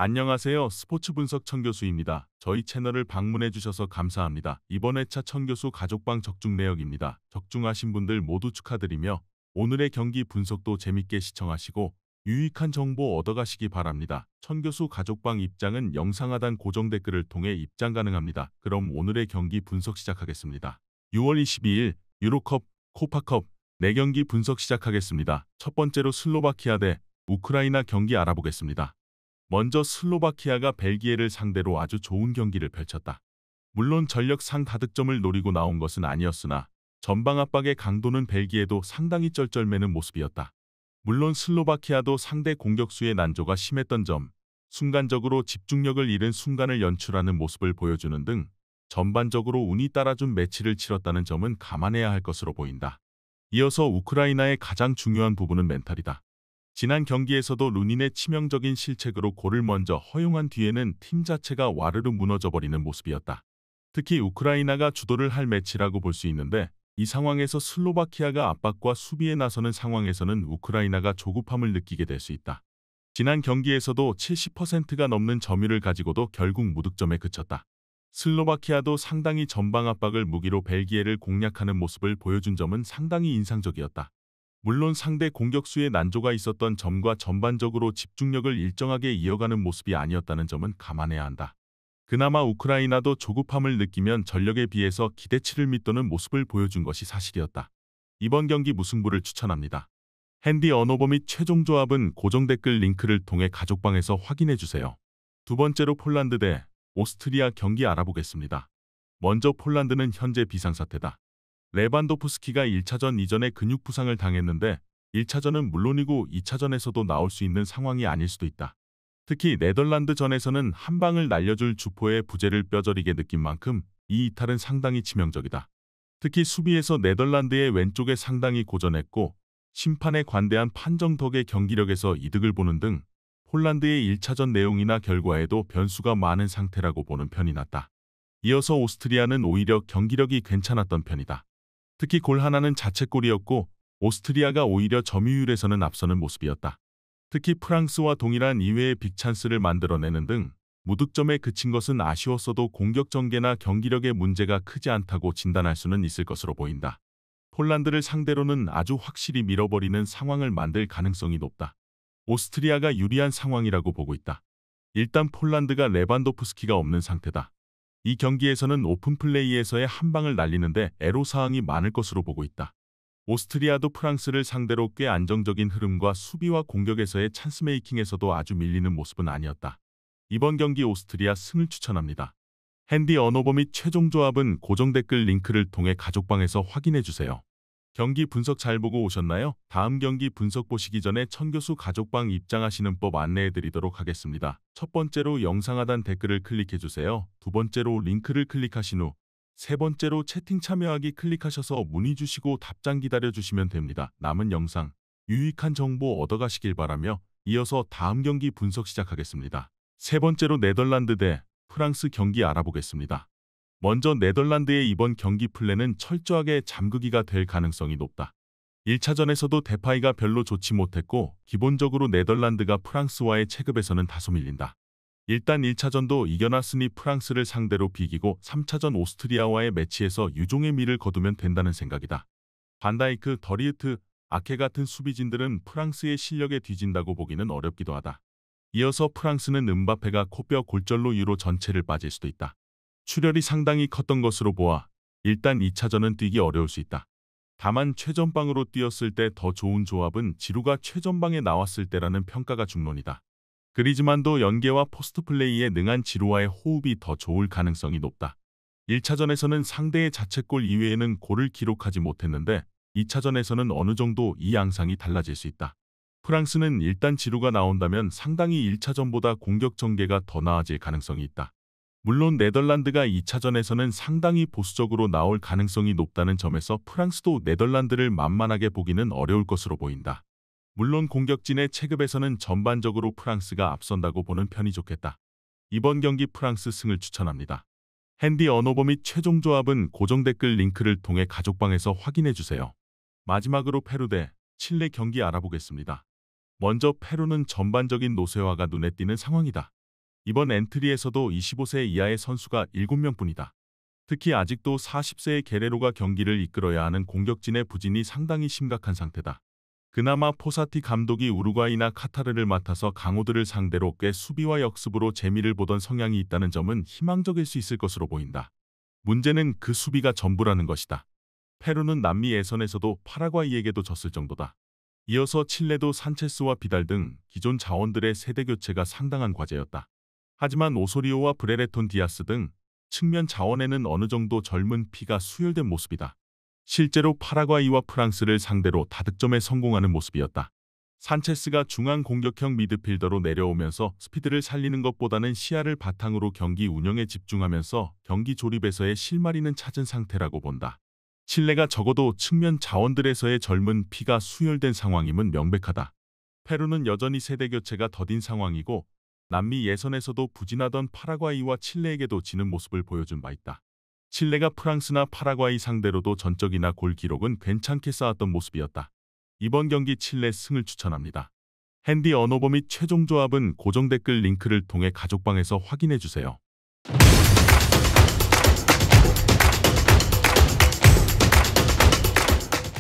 안녕하세요. 스포츠 분석 천교수입니다. 저희 채널을 방문해 주셔서 감사합니다. 이번 회차 천교수 가족방 적중 내역입니다. 적중하신 분들 모두 축하드리며 오늘의 경기 분석도 재밌게 시청하시고 유익한 정보 얻어가시기 바랍니다. 천교수 가족방 입장은 영상 하단 고정 댓글을 통해 입장 가능합니다. 그럼 오늘의 경기 분석 시작하겠습니다. 6월 22일 유로컵, 코파컵 4경기 분석 시작하겠습니다. 첫 번째로 슬로바키아 대 우크라이나 경기 알아보겠습니다. 먼저 슬로바키아가 벨기에를 상대로 아주 좋은 경기를 펼쳤다. 물론 전력상 다득점을 노리고 나온 것은 아니었으나 전방 압박의 강도는 벨기에도 상당히 쩔쩔매는 모습이었다. 물론 슬로바키아도 상대 공격수의 난조가 심했던 점, 순간적으로 집중력을 잃은 순간을 연출하는 모습을 보여주는 등 전반적으로 운이 따라준 매치를 치렀다는 점은 감안해야 할 것으로 보인다. 이어서 우크라이나의 가장 중요한 부분은 멘탈이다. 지난 경기에서도 루닌의 치명적인 실책으로 골을 먼저 허용한 뒤에는 팀 자체가 와르르 무너져버리는 모습이었다. 특히 우크라이나가 주도를 할 매치라고 볼 수 있는데 이 상황에서 슬로바키아가 압박과 수비에 나서는 상황에서는 우크라이나가 조급함을 느끼게 될 수 있다. 지난 경기에서도 70%가 넘는 점유를 가지고도 결국 무득점에 그쳤다. 슬로바키아도 상당히 전방 압박을 무기로 벨기에를 공략하는 모습을 보여준 점은 상당히 인상적이었다. 물론 상대 공격수의 난조가 있었던 점과 전반적으로 집중력을 일정하게 이어가는 모습이 아니었다는 점은 감안해야 한다. 그나마 우크라이나도 조급함을 느끼면 전력에 비해서 기대치를 밑도는 모습을 보여준 것이 사실이었다. 이번 경기 무승부를 추천합니다. 핸디 언오버 및 최종 조합은 고정 댓글 링크를 통해 가족방에서 확인해주세요. 두 번째로 폴란드 대 오스트리아 경기 알아보겠습니다. 먼저 폴란드는 현재 비상사태다. 레반도프스키가 1차전 이전에 근육 부상을 당했는데 1차전은 물론이고 2차전에서도 나올 수 있는 상황이 아닐 수도 있다. 특히 네덜란드전에서는 한 방을 날려줄 주포의 부재를 뼈저리게 느낀 만큼 이 이탈은 상당히 치명적이다. 특히 수비에서 네덜란드의 왼쪽에 상당히 고전했고 심판의 관대한 판정 덕에 경기력에서 이득을 보는 등 폴란드의 1차전 내용이나 결과에도 변수가 많은 상태라고 보는 편이 낫다. 이어서 오스트리아는 오히려 경기력이 괜찮았던 편이다. 특히 골 하나는 자책골이었고 오스트리아가 오히려 점유율에서는 앞서는 모습이었다. 특히 프랑스와 동일한 이외의 빅찬스를 만들어내는 등 무득점에 그친 것은 아쉬웠어도 공격 전개나 경기력의 문제가 크지 않다고 진단할 수는 있을 것으로 보인다. 폴란드를 상대로는 아주 확실히 밀어버리는 상황을 만들 가능성이 높다. 오스트리아가 유리한 상황이라고 보고 있다. 일단 폴란드가 레반도프스키가 없는 상태다. 이 경기에서는 오픈플레이에서의 한 방을 날리는데 애로사항이 많을 것으로 보고 있다. 오스트리아도 프랑스를 상대로 꽤 안정적인 흐름과 수비와 공격에서의 찬스메이킹에서도 아주 밀리는 모습은 아니었다. 이번 경기 오스트리아 승을 추천합니다. 핸디 언오버 및 최종 조합은 고정 댓글 링크를 통해 가족방에서 확인해주세요. 경기 분석 잘 보고 오셨나요? 다음 경기 분석 보시기 전에 천교수 가족방 입장하시는 법 안내해드리도록 하겠습니다. 첫 번째로 영상 하단 댓글을 클릭해주세요. 두 번째로 링크를 클릭하신 후 세 번째로 채팅 참여하기 클릭하셔서 문의 주시고 답장 기다려주시면 됩니다. 남은 영상, 유익한 정보 얻어가시길 바라며 이어서 다음 경기 분석 시작하겠습니다. 세 번째로 네덜란드 대 프랑스 경기 알아보겠습니다. 먼저 네덜란드의 이번 경기 플랜은 철저하게 잠그기가 될 가능성이 높다. 1차전에서도 데파이가 별로 좋지 못했고 기본적으로 네덜란드가 프랑스와의 체급에서는 다소 밀린다. 일단 1차전도 이겨놨으니 프랑스를 상대로 비기고 3차전 오스트리아와의 매치에서 유종의 미를 거두면 된다는 생각이다. 반다이크, 더리우트, 아케 같은 수비진들은 프랑스의 실력에 뒤진다고 보기는 어렵기도 하다. 이어서 프랑스는 음바페가 코뼈 골절로 유로 전체를 빠질 수도 있다. 출혈이 상당히 컸던 것으로 보아 일단 2차전은 뛰기 어려울 수 있다. 다만 최전방으로 뛰었을 때 더 좋은 조합은 지루가 최전방에 나왔을 때라는 평가가 중론이다. 그리즈만도 연계와 포스트 플레이에 능한 지루와의 호흡이 더 좋을 가능성이 높다. 1차전에서는 상대의 자책골 이외에는 골을 기록하지 못했는데 2차전에서는 어느 정도 이 양상이 달라질 수 있다. 프랑스는 일단 지루가 나온다면 상당히 1차전보다 공격 전개가 더 나아질 가능성이 있다. 물론 네덜란드가 2차전에서는 상당히 보수적으로 나올 가능성이 높다는 점에서 프랑스도 네덜란드를 만만하게 보기는 어려울 것으로 보인다. 물론 공격진의 체급에서는 전반적으로 프랑스가 앞선다고 보는 편이 좋겠다. 이번 경기 프랑스 승을 추천합니다. 핸디 언오버 및 최종 조합은 고정 댓글 링크를 통해 가족방에서 확인해주세요. 마지막으로 페루 대 칠레 경기 알아보겠습니다. 먼저 페루는 전반적인 노쇠화가 눈에 띄는 상황이다. 이번 엔트리에서도 25세 이하의 선수가 7명뿐이다. 특히 아직도 40세의 게레로가 경기를 이끌어야 하는 공격진의 부진이 상당히 심각한 상태다. 그나마 포사티 감독이 우루과이나 카타르를 맡아서 강호들을 상대로 꽤 수비와 역습으로 재미를 보던 성향이 있다는 점은 희망적일 수 있을 것으로 보인다. 문제는 그 수비가 전부라는 것이다. 페루는 남미 예선에서도 파라과이에게도 졌을 정도다. 이어서 칠레도 산체스와 비달 등 기존 자원들의 세대 교체가 상당한 과제였다. 하지만 오소리오와 브레레톤 디아스 등 측면 자원에는 어느 정도 젊은 피가 수혈된 모습이다. 실제로 파라과이와 프랑스를 상대로 다득점에 성공하는 모습이었다. 산체스가 중앙 공격형 미드필더로 내려오면서 스피드를 살리는 것보다는 시야를 바탕으로 경기 운영에 집중하면서 경기 조립에서의 실마리는 찾은 상태라고 본다. 칠레가 적어도 측면 자원들에서의 젊은 피가 수혈된 상황임은 명백하다. 페루는 여전히 세대 교체가 더딘 상황이고 남미 예선에서도 부진하던 파라과이와 칠레에게도 지는 모습을 보여준 바 있다. 칠레가 프랑스나 파라과이 상대로도 전적이나 골 기록은 괜찮게 쌓았던 모습이었다. 이번 경기 칠레 승을 추천합니다. 핸디 언어버 및 최종 조합은 고정 댓글 링크를 통해 가족방에서 확인해주세요.